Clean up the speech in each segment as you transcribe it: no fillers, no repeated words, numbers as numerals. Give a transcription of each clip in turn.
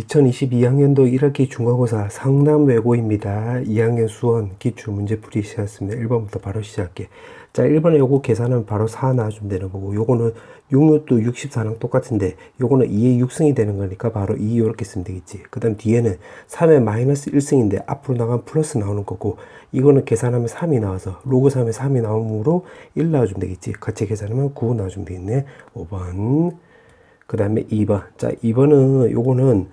2022학년도 1학기 중간고사 상남외고입니다. 2학년 수원 기출문제풀이 시작했습니다. 1번부터 바로 시작할게. 자, 1번에 요거 계산하면 바로 4 나와주면 되는 거고, 요거는 6루트 64랑 똑같은데 요거는 2의 6승이 되는 거니까 바로 2 요렇게 쓰면 되겠지. 그 다음 뒤에는 3의 마이너스 1승인데 앞으로 나가면 플러스 나오는 거고, 이거는 계산하면 3이 나와서 로그 3에 3이 나오므로 1 나와주면 되겠지. 같이 계산하면 9 나와주면 되겠네. 5번. 그 다음에 2번. 자, 2번은 요거는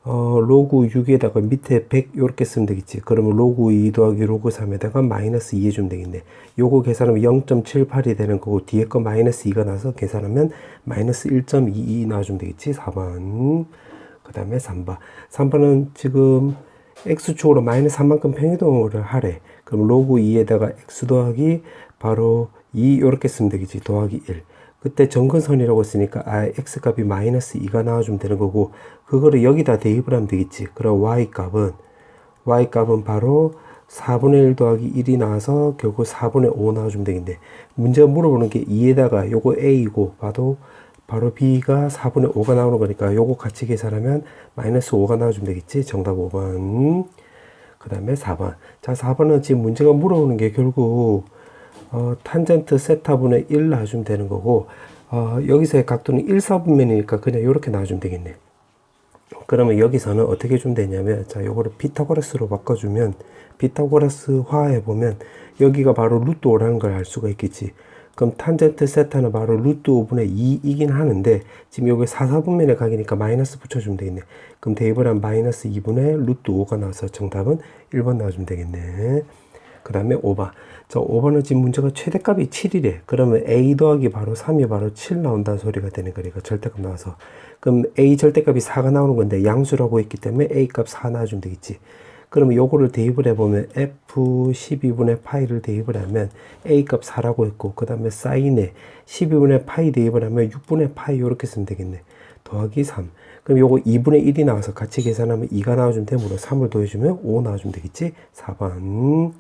로그 6에다가 밑에 100 요렇게 쓰면 되겠지. 그러면 로그 2 더하기 로그 3에다가 마이너스 2 해주면 되겠네. 요거 계산하면 0.78이 되는 거고, 뒤에 거 마이너스 2가 나서 계산하면 마이너스 1.22 나와주면 되겠지. 4번. 그 다음에 3번. 3번은 지금 x축으로 마이너스 3만큼 평이동을 하래. 그럼 로그 2에다가 x 더하기 바로 2 요렇게 쓰면 되겠지. 더하기 1. 그때 정근선이라고 했으니까 x값이 마이너스 2가 나와주면 되는 거고, 그거를 여기다 대입을 하면 되겠지. 그럼 y값은 바로 4분의 1 더하기 1이 나와서 결국 4분의 5 나와주면 되겠네. 문제가 물어보는 게 2에다가 요거 a이고 바로 b가 4분의 5가 나오는 거니까 요거 같이 계산하면 마이너스 5가 나와주면 되겠지. 정답 5번. 그 다음에 4번. 자, 4번은 지금 문제가 물어보는 게 결국 탄젠트 세타분의 1 놔주면 되는 거고, 여기서의 각도는 1, 4분면이니까 그냥 이렇게 놔주면 되겠네. 그러면 여기서는 어떻게 해주면 되냐면, 자, 요거를 피타고라스로 바꿔주면, 피타고라스 화해보면, 여기가 바로 루트 5라는 걸 알 수가 있겠지. 그럼 탄젠트 세타는 바로 루트 5분의 2이긴 하는데, 지금 여기 4, 4분면의 각이니까 마이너스 붙여주면 되겠네. 그럼 대입을 한 마이너스 2분의 루트 5가 나와서 정답은 1번 나와주면 되겠네. 그 다음에 5번. 자, 5번은 지금 문제가 최대값이 7이래. 그러면 a 더하기 바로 3이 바로 7 나온다는 소리가 되는 거니까 절대값 나와서. 그럼 a 절대값이 4가 나오는 건데 양수라고 했기 때문에 a 값 4 나와주면 되겠지. 그러면 요거를 대입을 해보면 f12분의 파이를 대입을 하면 a 값 4라고 했고, 그 다음에 사인에 12분의 파이 대입을 하면 6분의 파이 요렇게 쓰면 되겠네. 더하기 3. 그럼 요거 2분의 1이 나와서 같이 계산하면 2가 나와주면 되므로 3을 더해주면 5 나와주면 되겠지. 4번.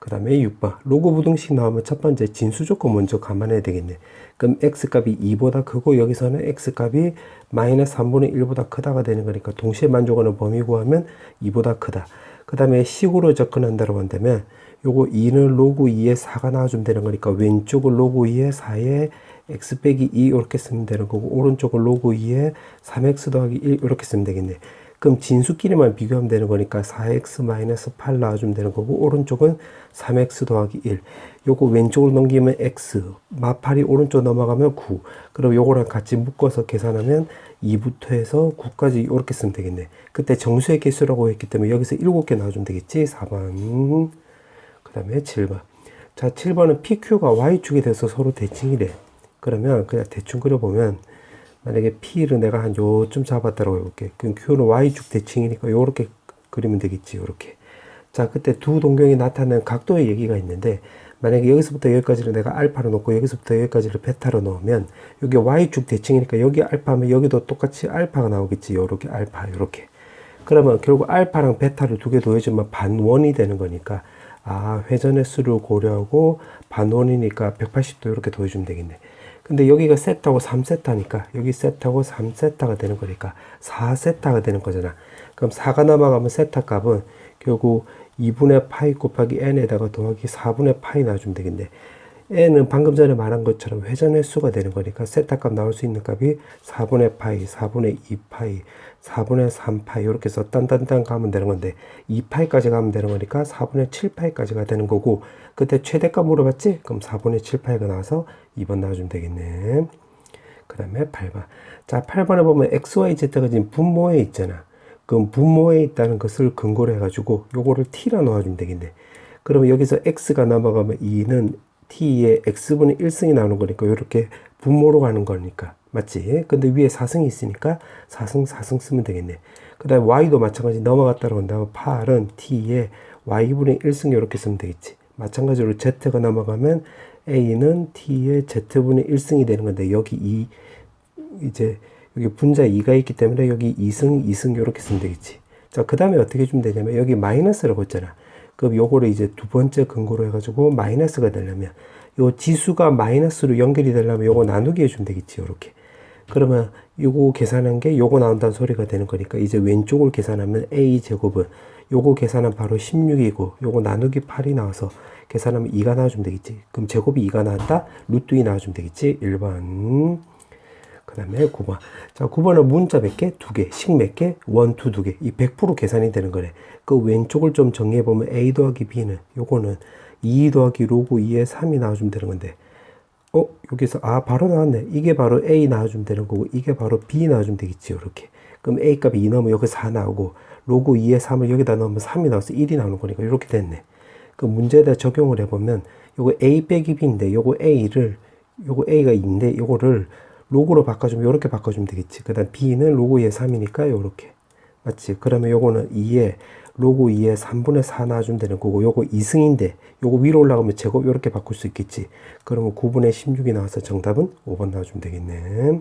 그 다음에 6번. 로그 부등식 나오면 첫 번째 진수조건 먼저 감안해야 되겠네. 그럼 x값이 2보다 크고, 여기서는 x값이 마이너스 3분의 1보다 크다가 되는 거니까 동시에 만족하는 범위 구하면 2보다 크다. 그 다음에 식으로 접근한다고 한다면 요거 2는 로그 2에 4가 나와주면 되는 거니까 왼쪽을 로그 2에 4에 x 빼기 2 이렇게 쓰면 되는 거고, 오른쪽을 로그 2에 3x 더하기 1 이렇게 쓰면 되겠네. 그럼 진수끼리만 비교하면 되는 거니까 4x-8 나와주면 되는 거고, 오른쪽은 3x 더하기 1. 요거 왼쪽으로 넘기면 x, 마팔이 오른쪽 넘어가면 9. 그럼 요거랑 같이 묶어서 계산하면 2부터 해서 9까지 이렇게 쓰면 되겠네. 그때 정수의 개수라고 했기 때문에 여기서 7개 나와주면 되겠지. 4번. 그 다음에 7번. 자, 7번은 PQ가 Y축에 대해서 서로 대칭이래. 그러면 그냥 대충 그려보면, 만약에 P를 내가 한 요쯤 잡았다고 해볼게. 그럼 Q는 Y축 대칭이니까 요렇게 그리면 되겠지. 요렇게. 자, 그때 두 동경이 나타나는 각도의 얘기가 있는데, 만약에 여기서부터 여기까지를 내가 알파로 놓고 여기서부터 여기까지를 베타로 넣으면 여기 Y축 대칭이니까 여기 알파면 여기도 똑같이 알파가 나오겠지. 요렇게 알파 요렇게. 그러면 결국 알파랑 베타를 두 개 더해주면 반원이 되는 거니까, 회전의 수를 고려하고 반원이니까 180도 이렇게 더해주면 되겠네. 근데 여기가 세타고 3세타니까 여기 세타고 3세타가 되는 거니까 4세타가 되는 거잖아. 그럼 4가 넘어가면 세타 값은 결국 2분의 파이 곱하기 n에다가 더하기 4분의 파이 놔주면 되겠네. n은 방금 전에 말한 것처럼 회전의 수가 되는 거니까 세타 값 나올 수 있는 값이 4분의 파이, 4분의 2파이, 4분의 3파이 이렇게 해서 딴딴딴 가면 되는 건데, 2파이까지 가면 되는 거니까 4분의 7파이까지가 되는 거고, 그때 최대값 물어봤지? 그럼 4분의 7파이가 나와서 2번 나와주면 되겠네. 그 다음에 8번. 자, 8번에 보면 XYZ가 지금 분모에 있잖아. 그럼 분모에 있다는 것을 근거로 해가지고 요거를 T라 넣어주면 되겠네. 그러면 여기서 X가 넘어가면 2는 T에 X분의 1승이 나오는 거니까 이렇게 분모로 가는 거니까. 맞지? 근데 위에 4승이 있으니까 4승 쓰면 되겠네. 그 다음에 Y도 마찬가지 넘어갔다고 한다면 8은 T에 Y분의 1승 이렇게 쓰면 되겠지. 마찬가지로 Z가 넘어가면 A는 T의 Z분의 1승이 되는 건데, 여기 이제 여기 분자 2가 있기 때문에 여기 2승 이렇게 쓰면 되겠지. 자, 그 다음에 어떻게 해주면 되냐면 여기 마이너스라고 했잖아. 그럼 요거를 이제 두 번째 근거로 해가지고 마이너스가 되려면 요 지수가 마이너스로 연결이 되려면 요거 나누기 해주면 되겠지. 요렇게. 그러면 요거 계산한 게 요거 나온다는 소리가 되는 거니까 이제 왼쪽을 계산하면 a제곱은 요거 계산하면 바로 16이고 요거 나누기 8이 나와서 계산하면 2가 나와주면 되겠지. 그럼 제곱이 2가 나왔다? 루트 2 나와주면 되겠지. 1번. 그 다음에 9번. 자, 9번은 문자 몇 개? 2개. 식 몇 개? 1, 2, 2개. 이 100% 계산이 되는 거래. 그 왼쪽을 좀 정리해보면 a 더하기 b는 요거는 2 더하기 로그 2의 3이 나와주면 되는 건데 여기서 바로 나왔네. 이게 바로 a 나와주면 되는 거고 이게 바로 b 나와주면 되겠지. 이렇게. 그럼 a 값이 2 넣으면 여기 4 나오고 로그 2의 3을 여기다 넣으면 3이 나와서 1이 나오는 거니까 이렇게 됐네. 그 문제에다 적용을 해보면 요거 a 빼기 b인데 요거 요거 a가 2인데 요거를 로그로 바꿔주면 이렇게 바꿔주면 되겠지. 그 다음 b는 로그 2의 3이니까 요렇게. 맞지? 그러면 요거는 2에 로그 2에 3분의 4 나와주면 되는 거고 요거 2승인데 요거 위로 올라가면 제곱 요렇게 바꿀 수 있겠지. 그러면 9분의 16이 나와서 정답은 5번 나와주면 되겠네.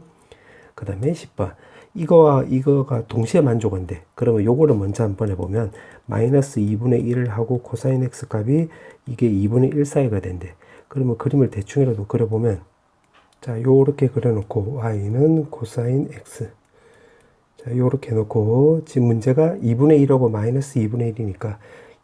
그 다음에 10번. 이거와 이거가 동시에 만족한데 그러면 요거를 먼저 한번 해보면 마이너스 2분의 1을 하고 코사인 x 값이 이게 2분의 1 사이가 된대. 그러면 그림을 대충이라도 그려보면 자 요렇게 그려놓고 y는 코사인 x 자 요렇게 해놓고 지금 문제가 2분의 1하고 마이너스 2분의 1이니까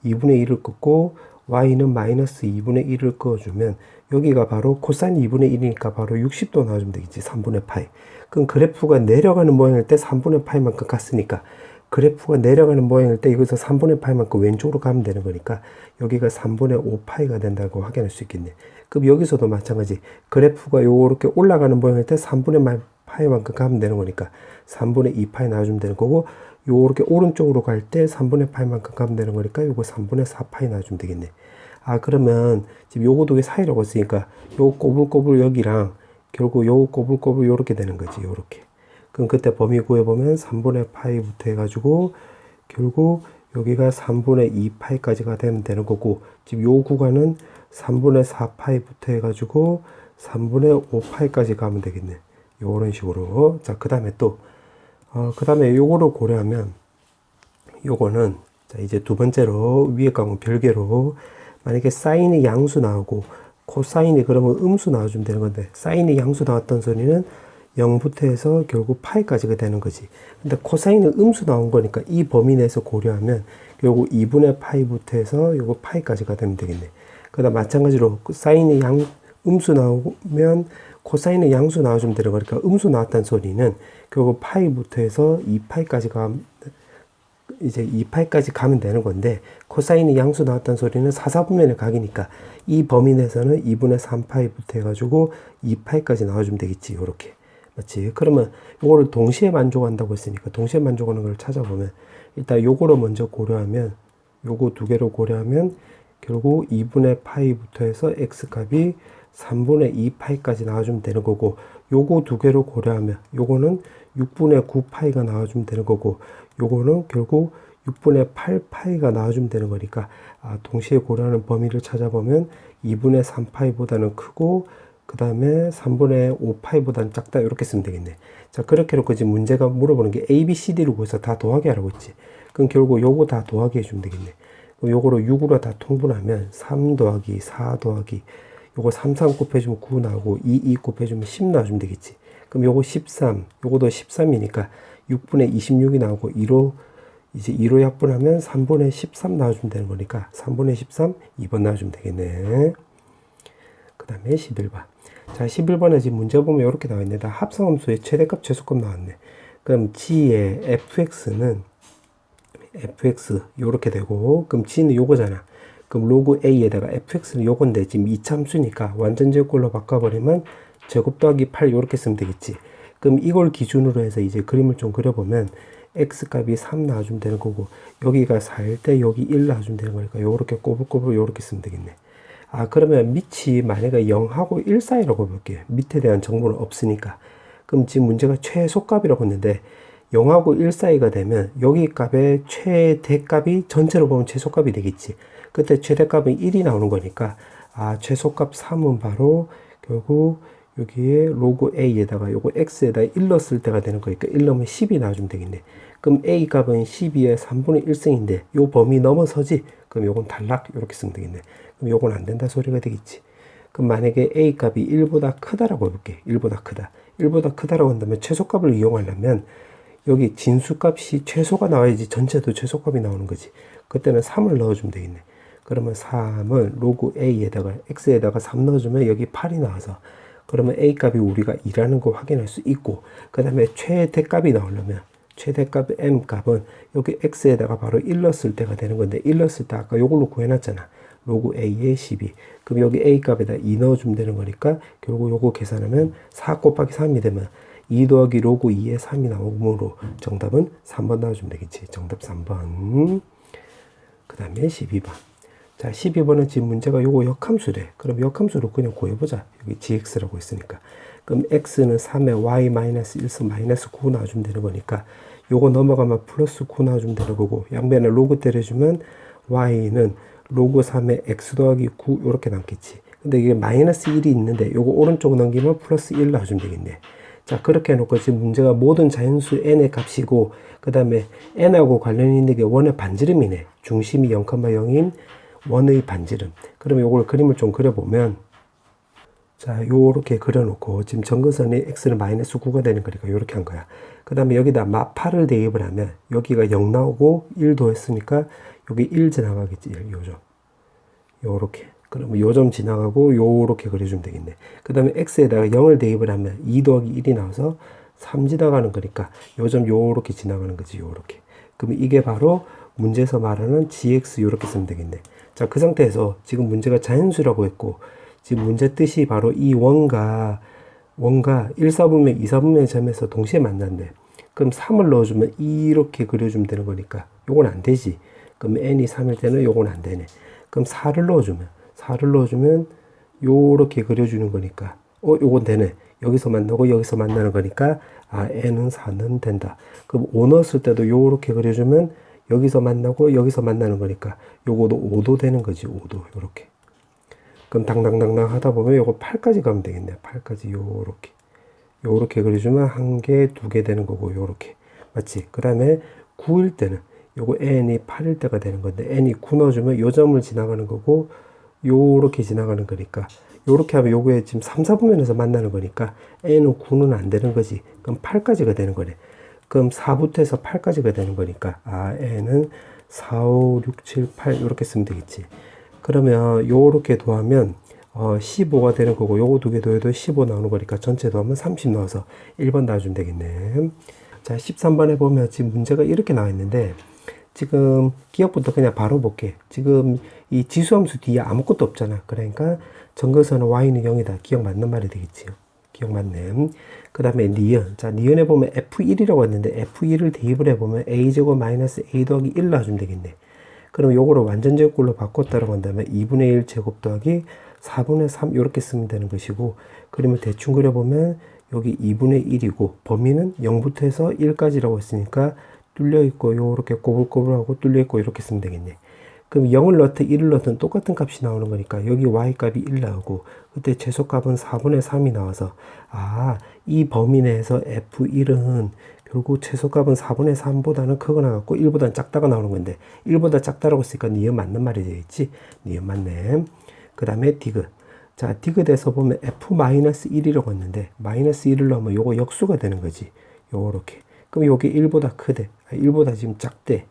2분의 1을 긋고 y는 마이너스 2분의 1을 그어주면 여기가 바로 코사인 2분의 1이니까 바로 60도 나와주면 되겠지. 3분의 파이. 그럼 그래프가 내려가는 모양일 때 3분의 파이만큼 갔으니까 그래프가 내려가는 모양일 때 여기서 3분의 파이만큼 왼쪽으로 가면 되는 거니까 여기가 3분의 5파이가 된다고 확인할 수 있겠네. 그럼 여기서도 마찬가지. 그래프가 요렇게 올라가는 모양일 때 3분의 파이만큼 가면 되는 거니까 3분의 2파이 나와주면 되는 거고 요렇게 오른쪽으로 갈 때 3분의 파이만큼 가면 되는 거니까 요거 3분의 4파이 나와주면 되겠네. 그러면 지금 요거 두 개 사이라고 했으니까 요 꼬불꼬불 여기랑 결국 요 꼬불꼬불 요렇게 되는 거지. 요렇게. 그럼 그때 범위 구해보면 3분의 파이부터 해가지고 결국 여기가 3분의 2파이까지가 되면 되는 거고 지금 요 구간은 3분의 4파이부터 해가지고 3분의 5파이까지 가면 되겠네. 요런 식으로. 자, 그 다음에 또 그 다음에 요거를 고려하면 요거는 자 이제 두 번째로 위에 거하고 별개로 만약에 사인이 양수 나오고 코사인이 그러면 음수 나와주면 되는 건데 사인이 양수 나왔던 소리는 0부터 해서 결국 파이까지가 되는 거지. 근데 코사인은 음수 나온 거니까 이 범위 내에서 고려하면 결국 2분의 파이부터 해서 요거 파이까지가 되면 되겠네. 그다음 마찬가지로 사인이 음수 나오면 코사인은 양수 나와주면 되는 거니까 음수 나왔다는 소리는 결국 파이부터 해서 2파이까지 이제 2파이까지 가면 되는 건데 코사인이 양수 나왔다는 소리는 사사분면의 각이니까 이 범위 내에서는 2분의 3파이부터 해가지고 2파이까지 나와주면 되겠지. 요렇게. 맞지? 그러면 요거를 동시에 만족한다고 했으니까 동시에 만족하는 걸 찾아보면 일단 요거를 먼저 고려하면 요거 두 개로 고려하면 결국 2분의 파이부터 해서 x값이 3분의 2파이까지 나와주면 되는 거고 요거 두 개로 고려하면 요거는 6분의 9파이가 나와주면 되는 거고 요거는 결국 6분의 8파이가 나와주면 되는 거니까 동시에 고려하는 범위를 찾아보면 2분의 3파이보다는 크고 그 다음에 3분의 5파이보다는 작다 이렇게 쓰면 되겠네. 자 그렇게 해놓고 지금 문제가 물어보는 게 A, B, C, D를 구해서 다 더하기 하라고 했지. 그럼 결국 요거 다 더하기 해주면 되겠네. 그럼 요거로 6으로 다 통분하면 3 더하기 4 더하기 요거 3, 3 곱해주면 9 나오고 2 곱해주면 10 나와주면 되겠지. 그럼 요거 13, 요거도 13이니까 6분의 26이 나오고 2로 이제 2로 약분하면 3분의 13 나와주면 되는 거니까 3분의 13, 2번 나와주면 되겠네. 그 다음에 11번. 자, 11번에 지금 문제 보면 이렇게 나와 있네. 다 합성함수의 최대값, 최소값 나왔네. 그럼 G의 fx는 fx 요렇게 되고 그럼 G는 요거잖아. 그럼 로그 A에다가 fx는 요건데 지금 이차함수니까 완전 제곱꼴로 바꿔버리면 제곱 더하기 8 요렇게 쓰면 되겠지. 그럼 이걸 기준으로 해서 이제 그림을 좀 그려보면 x값이 3 나와주면 되는 거고 여기가 4일 때 여기 1 나와주면 되는 거니까 요렇게 꼬불꼬불 요렇게 쓰면 되겠네. 그러면 밑이 만약에 0하고 1 사이라고 볼게요. 밑에 대한 정보는 없으니까. 그럼 지금 문제가 최소값이라고 했는데 0하고 1 사이가 되면 여기 값의 최대값이 전체로 보면 최소값이 되겠지. 그때 최대값은 1이 나오는 거니까 최소값 3은 바로 결국 여기에 로그 A에다가 요거 X에다 1 넣었을 때가 되는 거니까 1 넣으면 10이 나와주면 되겠네. 그럼 A 값은 12의 3분의 1승인데 요 범위 넘어서지? 그럼 요건 단락 이렇게 쓰면 되겠네. 그럼 요건 안 된다 소리가 되겠지. 그럼 만약에 A 값이 1보다 크다라고 해볼게. 1보다 크다. 1보다 크다라고 한다면 최소값을 이용하려면 여기 진수값이 최소가 나와야지 전체도 최소값이 나오는 거지. 그때는 3을 넣어주면 되겠네. 그러면 3을 로그 a에다가 x에다가 3 넣어주면 여기 8이 나와서 그러면 a 값이 우리가 2라는 거 확인할 수 있고, 그 다음에 최대값이 나오려면 최대값 m 값은 여기 x에다가 바로 1 넣었을 때가 되는 건데, 1 넣었을 때 아까 요걸로 구해놨잖아. 로그 a의 12. 그럼 여기 a 값에다 2 넣어주면 되는 거니까 결국 요거 계산하면 4 곱하기 3이 되면 2 더하기 로그 2의 3이 나오므로 정답은 3번 나와주면 되겠지. 정답 3번. 그 다음에 12번. 자, 12번은 지금 문제가 요거 역함수래. 그럼 역함수로 그냥 구해보자. 여기 gx라고 했으니까. 그럼 x는 3에 y-1서 마이너스 9 나와주면 되는 거니까 요거 넘어가면 플러스 9 나와주면 되는 거고, 양변에 로그 때려주면 y는 로그 3에 x 더하기 9 요렇게 남겠지. 근데 이게 마이너스 1이 있는데 요거 오른쪽 넘기면 플러스 1 나와주면 되겠네. 자, 그렇게 해놓고 지금 문제가 모든 자연수 n의 값이고, 그 다음에 n하고 관련이 있는 게 원의 반지름이네. 중심이 0,0인 원의 반지름. 그러면 요걸 그림을 좀 그려보면, 자, 요렇게 그려놓고 지금 점근선이 x는 마이너스 9가 되는 거니까 요렇게 한 거야. 그 다음에 여기다 마파를 대입을 하면 여기가 0 나오고 1 더했으니까 여기 1 지나가겠지. 요점. 요렇게. 그러면 요점 지나가고 요렇게 그려주면 되겠네. 그 다음에 x에다가 0을 대입을 하면 2 더하기 1이 나와서 3 지나가는 거니까 요점 요렇게 지나가는 거지. 요렇게. 그러면 이게 바로 문제에서 말하는 gx 요렇게 쓰면 되겠네. 자, 그 상태에서 지금 문제가 자연수라고 했고, 지금 문제 뜻이 바로 이 원과 1사분면, 2사분면의 점에서 동시에 만난대. 그럼 3을 넣어주면 이렇게 그려주면 되는 거니까 요건 안 되지. 그럼 n이 3일 때는 요건 안 되네. 그럼 4를 넣어주면 요렇게 그려주는 거니까 요건 되네. 여기서 만나고 여기서 만나는 거니까 n은 4는 된다. 그럼 5 넣었을 때도 요렇게 그려주면 여기서 만나고 여기서 만나는 거니까 요거도 5도 되는 거지. 5도 요렇게. 그럼 당당당당 하다 보면 요거 8까지 가면 되겠네. 8까지 요렇게 그려주면 1개, 2개 되는 거고 요렇게. 맞지? 그 다음에 9일 때는 요거 n이 8일 때가 되는 건데, n이 9 넣어주면 요 점을 지나가는 거고 요렇게 지나가는 거니까 요렇게 하면 요거에 지금 3, 4분면에서 만나는 거니까 n은 9는 안 되는 거지. 그럼 8까지가 되는 거네. 그럼 4부터 해서 8까지가 되는 거니까 n은 4, 5, 6, 7, 8 요렇게 쓰면 되겠지. 그러면 요렇게 더하면 15가 되는 거고, 요거 두 개 더해도 15 나오는 거니까 전체 더하면 30 넣어서 1번 나와주면 되겠네. 자, 13번에 보면 지금 문제가 이렇게 나와 있는데, 지금 기억부터 그냥 바로 볼게. 지금 이 지수함수 뒤에 아무것도 없잖아. 그러니까 점근선은 y는 0이다. 기억 맞는 말이 되겠지요. 기억 맞네. 그 다음에 니은. 자, 니은에 보면 f1이라고 했는데 f1을 대입을 해보면 a제곱 마이너스 a 더하기 1 나와주면 되겠네. 그럼 요거를 완전제곱꼴로 바꿨다라고 한다면 2분의 1 제곱 더하기 4분의 3 이렇게 쓰면 되는 것이고, 그림을 대충 그려보면 여기 2분의 1이고 범위는 0부터 해서 1까지라고 했으니까 뚫려있고 요렇게 꼬불꼬불하고 뚫려있고 이렇게 쓰면 되겠네. 그럼 0을 넣든 1을 넣든 똑같은 값이 나오는 거니까 여기 y값이 1 나오고, 그때 최소값은 4분의 3이 나와서 이 범위 내에서 f1은 결국 최소값은 4분의 3보다는 크거나 같고 1보다는 작다가 나오는 건데, 1보다 작다라고 했으니까 니은 맞는 말이 되겠지. 니은 맞네. 그 다음에 디귿. 자, 디귿에서 보면 f-1이라고 했는데 마이너스 1을 넣으면 요거 역수가 되는 거지. 요렇게. 그럼 요게 1보다 크대. 1보다 지금 작대.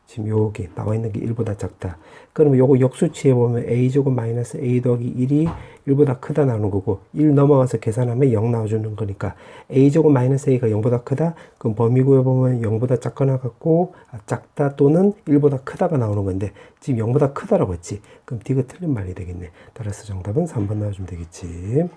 지금 여기 나와 있는 게 1보다 작다. 그러면 요거 역수치에 보면 a제곱 마이너스 a 더하기 1이 1보다 크다 나오는 거고, 1 넘어가서 계산하면 0 나와주는 거니까 a제곱 마이너스 a가 0보다 크다? 그럼 범위구에 보면 0보다 작거나 같고 작다 또는 1보다 크다가 나오는 건데 지금 0보다 크다라고 했지. 그럼 디귿 틀린 말이 되겠네. 따라서 정답은 3번 나와주면 되겠지.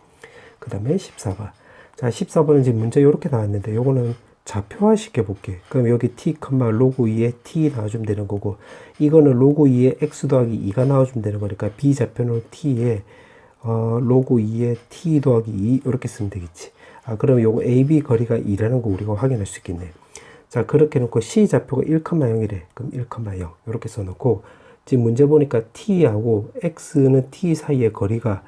그 다음에 14번. 자, 14번은 지금 문제 이렇게 나왔는데 요거는 좌표화 시켜볼게. 그럼 여기 t, 로그 2에 t 나와주면 되는 거고, 이거는 로그 2에 x 더하기 2가 나와주면 되는 거니까 b좌표는 t에 로그 2에 t 더하기 2 이렇게 쓰면 되겠지. 그럼 요거 ab 거리가 2라는 거 우리가 확인할 수 있겠네. 자, 그렇게 놓고 c 좌표가 1,0이래. 그럼 1,0 이렇게 써놓고, 지금 문제 보니까 t하고 x는 t 사이의 거리가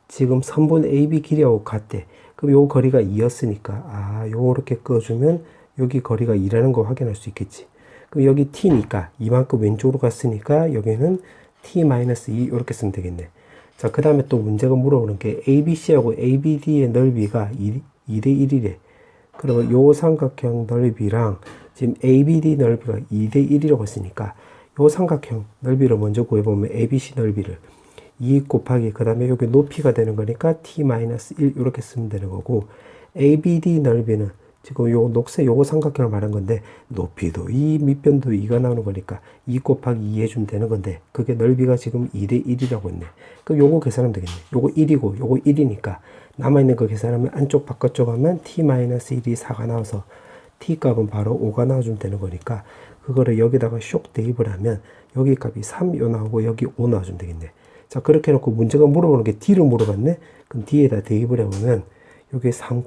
지금 선분 ab 길이하고 같대. 그럼 요 거리가 2였으니까 요렇게 꺼주면 여기 거리가 2라는 거 확인할 수 있겠지. 그럼 여기 t니까 이만큼 왼쪽으로 갔으니까 여기는 t-2 이렇게 쓰면 되겠네. 자, 그 다음에 또 문제가 물어보는 게 ABC하고 ABD의 넓이가 2대 1이래. 그러면 요 삼각형 넓이랑 지금 ABD 넓이가 2대 1이라고 했으니까 요 삼각형 넓이를 먼저 구해보면 ABC 넓이를 2 곱하기 그 다음에 여기 높이가 되는 거니까 t-1 이렇게 쓰면 되는 거고, ABD 넓이는 지금 요 녹색 요거 삼각형을 말한 건데 높이도 2 밑변도 2가 나오는 거니까 2 곱하기 2 해주면 되는 건데 그게 넓이가 지금 2대 1이라고 했네. 그럼 요거 계산하면 되겠네. 요거 1이고 요거 1이니까 남아있는 거 계산하면 안쪽 바깥쪽 하면 t-1이 4가 나와서 t 값은 바로 5가 나와주면 되는 거니까 그거를 여기다가 쇽 대입을 하면 여기 값이 3 요 나오고 여기 5 나와주면 되겠네. 자, 그렇게 해놓고 문제가 물어보는 게 D를 물어봤네? 그럼 D에다 대입을 해보면, 여기 3,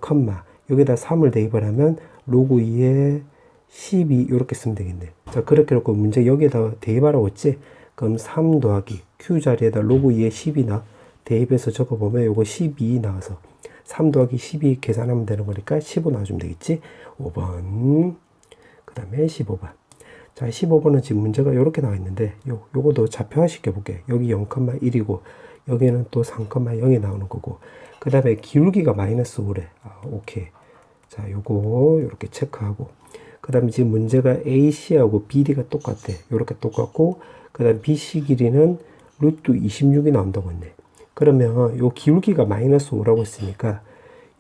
여기다 3을 대입을 하면, 로그 2에 12, 이렇게 쓰면 되겠네. 자, 그렇게 해놓고 문제 여기에다 대입하라고 했지? 그럼 3 더하기, Q 자리에다 로그 2에 12나, 대입해서 적어보면 요거 12 나와서, 3 더하기 12 계산하면 되는 거니까 15 나와주면 되겠지? 5번. 그 다음에 15번. 자, 15번은 지금 문제가 이렇게 나와 있는데, 요거도 좌표화 시켜볼게. 여기 0,1이고, 여기는 또 3,0이 나오는 거고, 그 다음에 기울기가 마이너스 5래. 아, 오케이. 자, 요거, 이렇게 체크하고, 그 다음에 지금 문제가 AC하고 BD가 똑같대. 요렇게 똑같고, 그 다음 BC 길이는 루트 26이 나온다고 했네. 그러면 요 기울기가 마이너스 5라고 했으니까,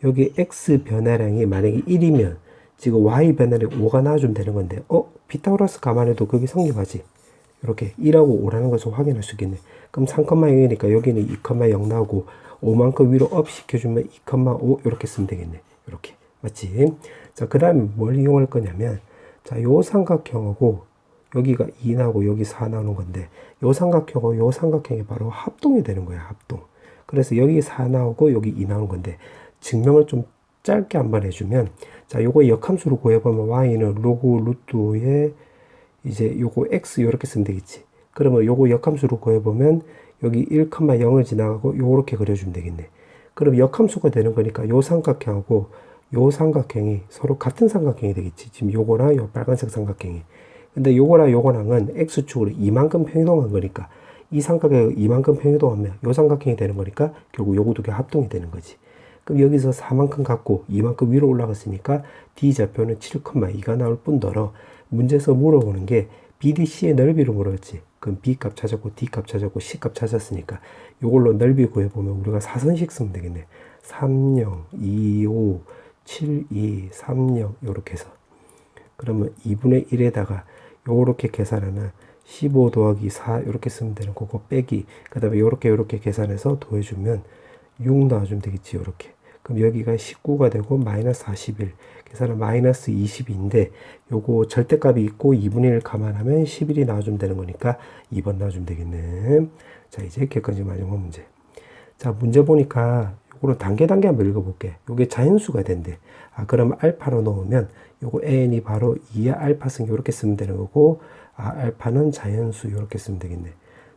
여기 X 변화량이 만약에 1이면, 지금 Y 변화량이 5가 나와주면 되는 건데, 피타고라스 감안해도 그게 성립하지. 이렇게 1하고 5라는 것을 확인할 수 있겠네. 그럼 3,0이니까 여기는 2,0 나오고 5만큼 위로 업 시켜주면 2,5 이렇게 쓰면 되겠네. 이렇게. 맞지? 자, 그 다음에 뭘 이용할 거냐면, 자, 요 삼각형하고 여기가 2 나오고 여기 4 나오는 건데, 요 삼각형하고 요 삼각형이 바로 합동이 되는 거야. 합동. 그래서 여기 4 나오고 여기 2 나오는 건데, 증명을 좀 짧게 한번 해주면, 자, 요거 역함수로 구해보면 y는 로그 루트에 이제 요거 x 요렇게 쓰면 되겠지. 그러면 요거 역함수로 구해보면 여기 1,0을 지나가고 요렇게 그려주면 되겠네. 그럼 역함수가 되는 거니까 요 삼각형하고 요 삼각형이 서로 같은 삼각형이 되겠지. 지금 요거랑 요 빨간색 삼각형이. 근데 요거랑 요거랑은 x축으로 이만큼 평이동한 거니까 이 삼각형이 이만큼 평이동하면 요 삼각형이 되는 거니까 결국 요거 두 개 합동이 되는 거지. 그럼 여기서 4만큼 갖고 2만큼 위로 올라갔으니까 D좌표는 7,2가 나올 뿐더러 문제에서 물어보는 게 BDC의 넓이를 물었지. 그럼 B값 찾았고 D값 찾았고 C값 찾았으니까 이걸로 넓이 구해보면 우리가 사선식 쓰면 되겠네. 3, 0, 2, 5, 7, 2, 3, 0 이렇게 해서 그러면 2분의 1에다가 요렇게 계산하면 15 더하기 4 이렇게 쓰면 되는 거고 빼기 그 다음에 요렇게 계산해서 더해주면 6 나와주면 되겠지. 요렇게. 그럼 여기가 19가 되고 마이너스 41 계산은 마이너스 20인데 요거 절대값이 있고 2분의 1 감안하면 11이 나와주면 되는 거니까 2번 나와주면 되겠네. 자, 이제 객관식 마지막 문제. 자, 문제 보니까 요거를 단계 한번 읽어볼게. 요게 자연수가 된대. 아, 그럼 알파로 넣으면 요거 n이 바로 2의 알파승 요렇게 쓰면 되는 거고, 아, 알파는 자연수 요렇게 쓰면 되겠네.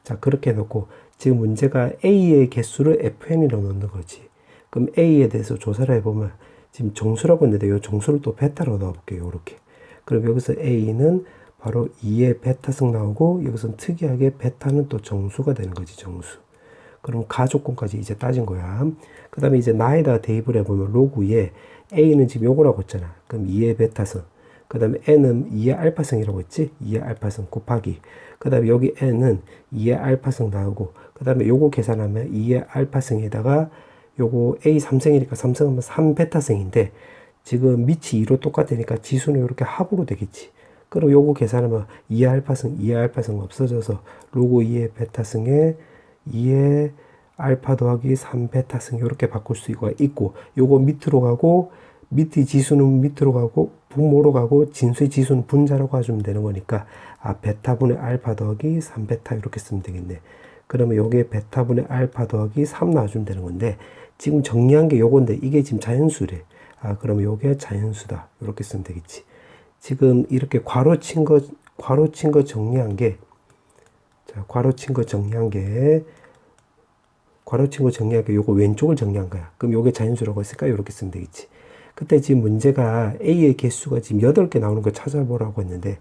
자, 그렇게 놓고 지금 문제가 a의 개수를 fn이라고 넣는 거지. 그럼 a에 대해서 조사를 해보면 지금 정수라고 했는데 이 정수를 또 베타로 넣어볼게요. 요렇게. 그럼 여기서 a는 바로 2의 베타승 나오고 여기서 특이하게 베타는 또 정수가 되는 거지. 정수. 그럼 가조건까지 이제 따진 거야. 그 다음에 이제 나에다 대입을 해보면 로그 2에 a는 지금 요거라고 했잖아. 그럼 2의 베타승. 그 다음에 n은 2의 알파승이라고 했지? 2의 알파승 곱하기. 그 다음에 여기 n은 2의 알파승 나오고, 그 다음에 요거 계산하면 2의 알파승에다가 요거 a 3승이니까 3승하면 3베타승인데, 지금 밑이 2로 똑같으니까 지수는 이렇게 합으로 되겠지. 그럼 요거 계산하면 2의 알파승 없어져서 로그 2의 베타승에 2의 알파 더하기 3베타승 이렇게 바꿀 수가 있고, 요거 밑으로 가고, 밑의 지수는 밑으로 가고, 분모로 가고, 진수의 지수는 분자라고 해주면 되는 거니까, 아, 베타분의 알파 더하기 3베타 이렇게 쓰면 되겠네. 그러면 요게 베타분의 알파 더하기 3 놔주면 되는 건데, 지금 정리한 게 요건데, 이게 지금 자연수래. 아, 그러면 요게 자연수다. 이렇게 쓰면 되겠지. 지금 이렇게 괄호친 거 정리한 게, 자, 괄호친 거 정리한 게 요거 왼쪽을 정리한 거야. 그럼 요게 자연수라고 했으니까 이렇게 쓰면 되겠지. 그때 지금 문제가 A의 개수가 지금 8개 나오는 거 찾아보라고 했는데,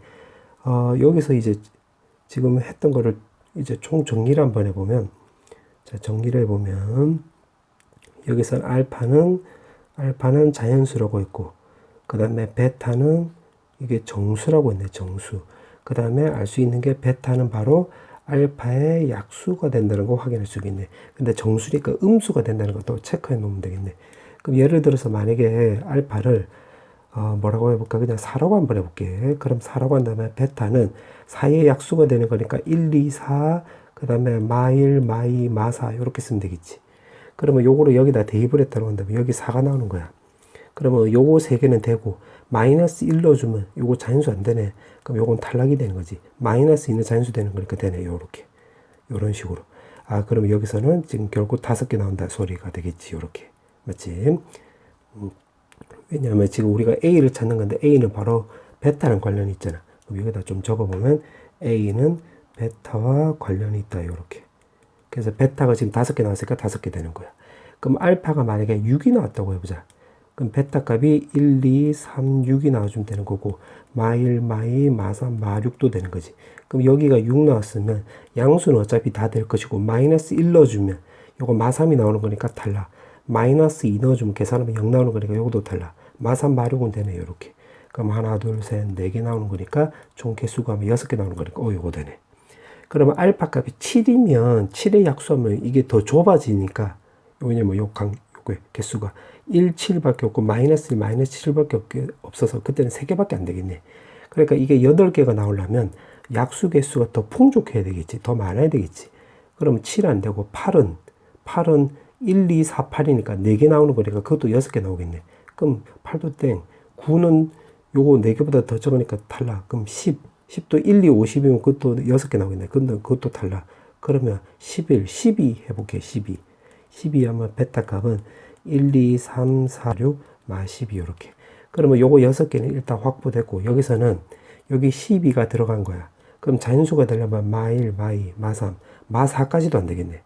여기서 이제 지금 했던 거를 이제 총 정리를 한번 해보면, 자, 정리를 해보면, 여기서 알파는 알파는 자연수라고 했고, 그 다음에 베타는 이게 정수라고 했네, 정수. 그 다음에 알 수 있는 게 베타는 바로 알파의 약수가 된다는 거 확인할 수 있겠네. 근데 정수니까 음수가 된다는 것도 체크해 놓으면 되겠네. 그럼 예를 들어서 만약에 알파를 뭐라고 해볼까? 그냥 4라고 한번 해볼게. 그럼 4라고 한 다음에 베타는 4의 약수가 되는 거니까 1, 2, 4, 그 다음에 마1, 마2, 마4 이렇게 쓰면 되겠지. 그러면 요거를 여기다 대입을 했다고 한다면 여기 4가 나오는 거야. 그러면 요거 3개는 되고 마이너스 1 넣어주면 요거 자연수 안 되네. 그럼 요건 탈락이 되는 거지. 마이너스 2는 자연수 되는 거니까 되네. 요렇게. 요런 식으로. 아, 그러면 여기서는 지금 결국 5개 나온다 소리가 되겠지. 요렇게. 맞지? 왜냐하면 지금 우리가 A를 찾는 건데 A는 바로 베타랑 관련이 있잖아. 그럼 여기다 좀 적어보면 A는 베타와 관련이 있다. 요렇게. 그래서 베타가 지금 5개 나왔으니까 5개 되는 거야. 그럼 알파가 만약에 6이 나왔다고 해보자. 그럼 베타 값이 1, 2, 3, 6이 나와주면 되는 거고 마1, 마2, 마3, 마6도 되는 거지. 그럼 여기가 6 나왔으면 양수는 어차피 다 될 것이고 마이너스 1 넣어주면 요거 마3이 나오는 거니까 탈락. 마이너스 2 넣어주면 계산하면 0 나오는 거니까 요것도 탈락. 마3, 마6은 되네. 요렇게. 그럼 하나, 둘, 셋, 4개 나오는 거니까 총 개수가 하면 6개 나오는 거니까 요거 되네. 그러면 알파 값이 7이면 7의 약수하면 이게 더 좁아지니까 왜냐면 요게 개수가 1, 7밖에 없고 마이너스 1, 마이너스 7밖에 없어서 그때는 3개밖에 안 되겠네. 그러니까 이게 8개가 나오려면 약수 개수가 더 풍족해야 되겠지. 더 많아야 되겠지. 그러면 7 안 되고 8은 1, 2, 4, 8이니까 4개 나오는 거니까 그것도 6개 나오겠네. 그럼 8도 땡. 9는 요거 4개보다 더 적으니까 탈락. 그럼 10도 1, 2, 50이면 그것도 6개 나오겠네. 근데 그것도 탈락. 그러면 11, 12 해볼게. 12 하면 베타 값은 1, 2, 3, 4, 6, 마 12 이렇게. 그러면 요거 6개는 일단 확보됐고 여기서는 여기 12가 들어간 거야. 그럼 자연수가 되려면 마1, 마2, 마3, 마4까지도 안 되겠네.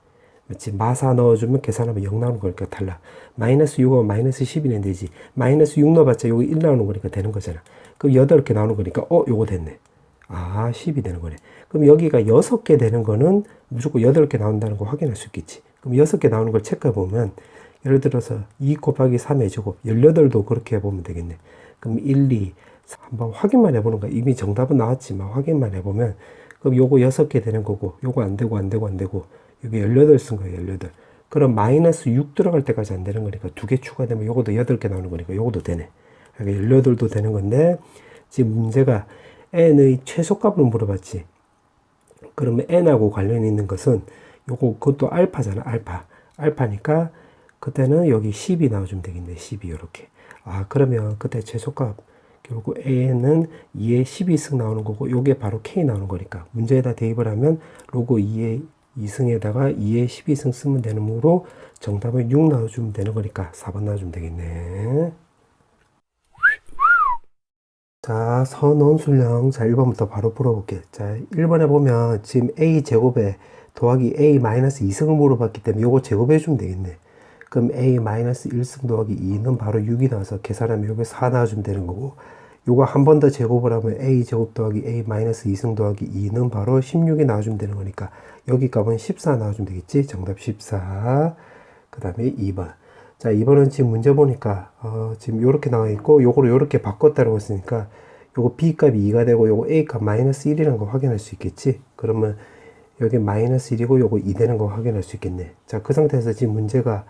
맞지? 마4 넣어주면 계산하면 0 나오는 거니까 탈락. 마이너스 6하면 마이너스 12는 되지. 마이너스 6 넣어봤자 요거 1 나오는 거니까 되는 거잖아. 그럼 8개 나오는 거니까 요거 됐네. 아, 10이 되는 거네. 그럼 여기가 6개 되는 거는 무조건 8개 나온다는 거 확인할 수 있겠지. 그럼 6개 나오는 걸 체크해 보면 예를 들어서 2 곱하기 3의 제곱 18도 그렇게 해보면 되겠네. 그럼 1, 2 한번 확인만 해보는 거야. 이미 정답은 나왔지만 확인만 해보면 그럼 요거 6개 되는 거고 요거 안 되고 여기 18 쓴 거예요. 18. 그럼 마이너스 6 들어갈 때까지 안 되는 거니까 2개 추가되면 요것도 8개 나오는 거니까 요것도 되네. 그러니까 18도 되는 건데 지금 문제가 n의 최소값을 물어봤지. 그러면 n하고 관련이 있는 것은 그것도 알파잖아. 알파니까 그때는 여기 10이 나와주면 되겠네. 12 이렇게. 아, 그러면 그때 최소값 결국 n은 2의 12승 나오는 거고 요게 바로 k 나오는 거니까 문제에다 대입을 하면 로그 2의 2승에다가 2의 12승 쓰면 되는 거로 정답은 6 나와주면 되는 거니까 4번 나와주면 되겠네. 자, 선원술령. 자, 1번부터 바로 풀어볼게. 자, 1번에 보면 지금 a제곱에 더하기 a-2승을 물어봤기 때문에 요거 제곱해주면 되겠네. 그럼 a-1승 더하기 2는 바로 6이 나와서 계산하면 요게 4 나와주면 되는 거고 요거 한 번 더 제곱을 하면 a제곱 더하기 a-2승 더하기 2는 바로 16이 나와주면 되는 거니까 여기 값은 14 나와주면 되겠지. 정답 14. 그 다음에 2번. 자, 2번은 지금 문제 보니까 지금 요렇게 나와 있고 요거를 요렇게 바꿨다고 했으니까 요거 b 값이 2가 되고 요거 a 값 마이너스 1이라는 거 확인할 수 있겠지. 그러면 여기 마이너스 1이고 요거 2 되는 거 확인할 수 있겠네. 자, 그 상태에서 지금 문제가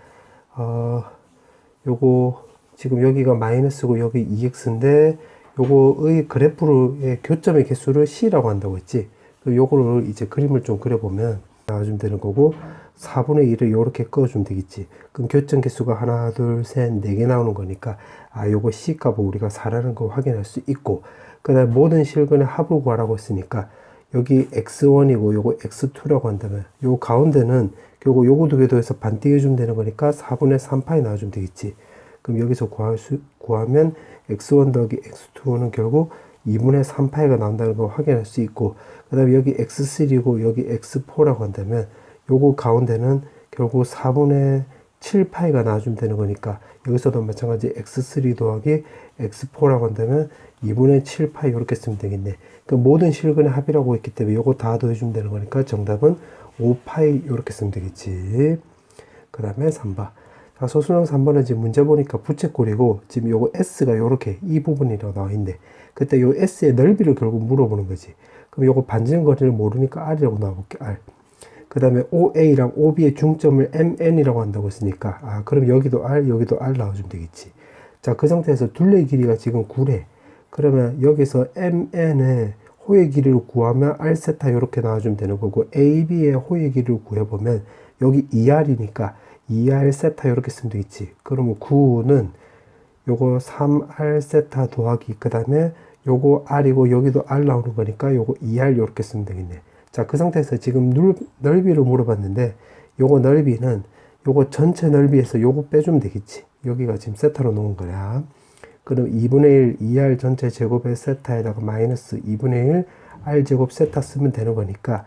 요거 지금 여기가 마이너스고 여기 2x인데 요거의 그래프의 교점의 개수를 c라고 한다고 했지. 요거를 이제 그림을 좀 그려보면 나와주면 되는 거고 4분의 1을 요렇게 그어주면 되겠지. 그럼 교점 개수가 하나, 둘, 셋, 4개 나오는 거니까 요거 c 값을 우리가 4라는 거 확인할 수 있고 그 다음에 모든 실근의 합을 구하라고 했으니까 여기 x1이고 요거 x2라고 한다면 요 가운데는 결국 요거 두 개 더해서 반 띄워주면 되는 거니까 4분의 3파이 나와주면 되겠지. 그럼 여기서 구하면 x1 더하기 x2는 결국 2분의 3파이가 나온다는 걸 확인할 수 있고 그 다음에 여기 x3고 여기 x4라고 한다면 요거 가운데는 결국 4분의 7파이가 나와주면 되는 거니까 여기서도 마찬가지 x3 더하기 x4라고 한다면 2분의 7파이 이렇게 쓰면 되겠네. 그 모든 실근의 합이라고 했기 때문에 요거 다 더해주면 되는 거니까 정답은 5파이 이렇게 쓰면 되겠지. 그 다음에 3번. 자, 소수능 3번은 지금 문제 보니까 부채꼴이고, 지금 요거 S가 요렇게 이 부분이라고 나와 있는데, 그때 요 S의 넓이를 결국 물어보는 거지. 그럼 요거 반지름 거리를 모르니까 R이라고 나와볼게, R. 그 다음에 OA랑 OB의 중점을 MN이라고 한다고 했으니까, 아, 그럼 여기도 R, 여기도 R 나와주면 되겠지. 자, 그 상태에서 둘레의 길이가 지금 9래. 그러면 여기서 MN의 호의 길이를 구하면 R세타 이렇게 나와주면 되는 거고, AB의 호의 길이를 구해보면 여기 2R이니까 2R 세타 이렇게 쓰면 되겠지. 그러면 9는 요거 3R 세타 더하기 그 다음에 요거 R이고 여기도 R 나오는 거니까 요거 2R 이렇게 쓰면 되겠네. 자, 그 상태에서 지금 넓이를 물어봤는데 요거 넓이는 요거 전체 넓이에서 요거 빼주면 되겠지. 여기가 지금 세타로 놓은 거야. 그럼 2분의 1 2R 전체 제곱의 세타에다가 마이너스 2분의 1 R 제곱 세타 쓰면 되는 거니까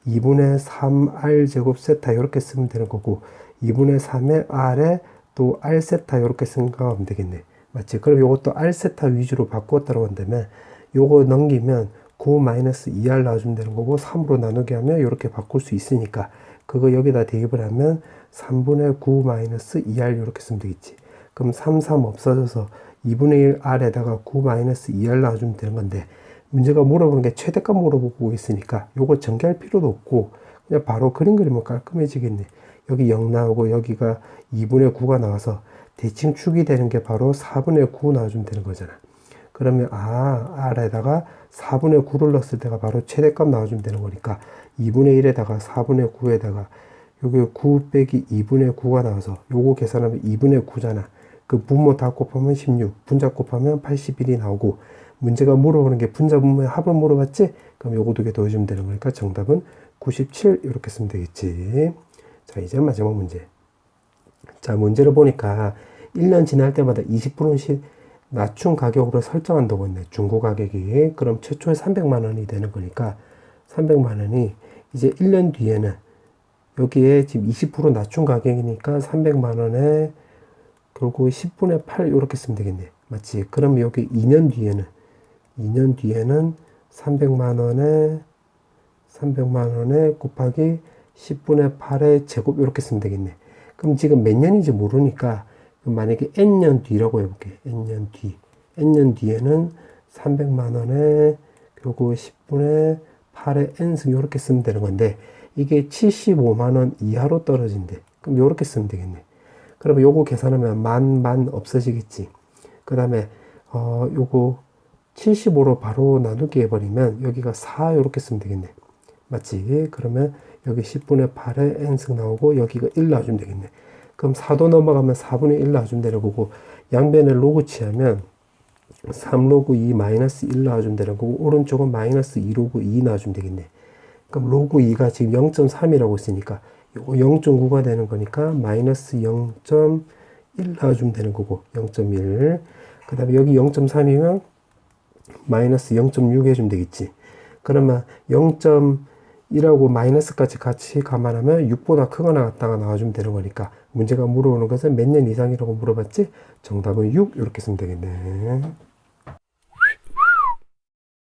2분의 3R 제곱 세타 이렇게 쓰면 되는 거고 2분의 3의 R에 또 R 세타 이렇게 생각하면 되겠네. 맞지? 그럼 요것도 R 세타 위주로 바꾸었다고 한다면 요거 넘기면 9-2R 나와주면 되는 거고 3으로 나누게 하면 이렇게 바꿀 수 있으니까 그거 여기다 대입을 하면 3분의 9-2R 이렇게 쓰면 되겠지. 그럼 3, 3 없어져서 2분의 1R에다가 9-2R 나와주면 되는 건데 문제가 물어보는 게 최대값 물어보고 있으니까 요거 전개할 필요도 없고 그냥 바로 그림 그리면 깔끔해지겠네. 여기 0 나오고 여기가 2분의 9가 나와서 대칭 축이 되는 게 바로 4분의 9 나와주면 되는 거잖아. 그러면 R에다가 4분의 9를 넣었을 때가 바로 최대값 나와주면 되는 거니까 2분의 1에다가 4분의 9에다가 여기 9 빼기 2분의 9가 나와서 요거 계산하면 2분의 9잖아. 그 분모 다 곱하면 16, 분자 곱하면 81이 나오고 문제가 물어보는 게 분자 분모의 합을 물어봤지? 그럼 요거 두 개 더해주면 되는 거니까 정답은 97 이렇게 쓰면 되겠지. 자, 이제 마지막 문제. 자, 문제를 보니까 1년 지날 때마다 20%씩 낮춘 가격으로 설정한다고 했네. 중고 가격이. 그럼 최초에 300만 원이 되는 거니까 300만 원이 이제 1년 뒤에는 여기에 지금 20% 낮춘 가격이니까 300만 원에 결국 10분의 8 이렇게 쓰면 되겠네. 맞지? 그럼 여기 2년 뒤에는 300만 원에 곱하기 10분의 8의 제곱 이렇게 쓰면 되겠네. 그럼 지금 몇 년인지 모르니까 만약에 n년 뒤라고 해볼게. n년 뒤에는 300만 원에 결국 10분의 8의 n승 이렇게 쓰면 되는 건데 이게 75만 원 이하로 떨어진대. 그럼 이렇게 쓰면 되겠네. 그러면 요거 계산하면 만 없어지겠지. 그 다음에 요거 75로 바로 나누기 해버리면 여기가 4 이렇게 쓰면 되겠네. 맞지? 그러면 여기 10분의 8에 n승 나오고 여기가 1 나와주면 되겠네. 그럼 4도 넘어가면 4분의 1 나와주면 되는 거고 양변에 로그 취하면 3로그 2 마이너스 1 나와주면 되는 거고 오른쪽은 마이너스 2로그 2 나와주면 되겠네. 그럼 로그 2가 지금 0.3이라고 했으니까 요거 0.9가 되는 거니까 마이너스 0.1 나와주면 되는 거고 0.1. 그 다음에 여기 0.3이면 마이너스 0.6 해주면 되겠지. 그러면 0.1하고 마이너스까지 같이 감안하면 6보다 크거나 같다가 나와주면 되는 거니까 문제가 물어오는 것은 몇 년 이상이라고 물어봤지? 정답은 6 이렇게 쓰면 되겠네.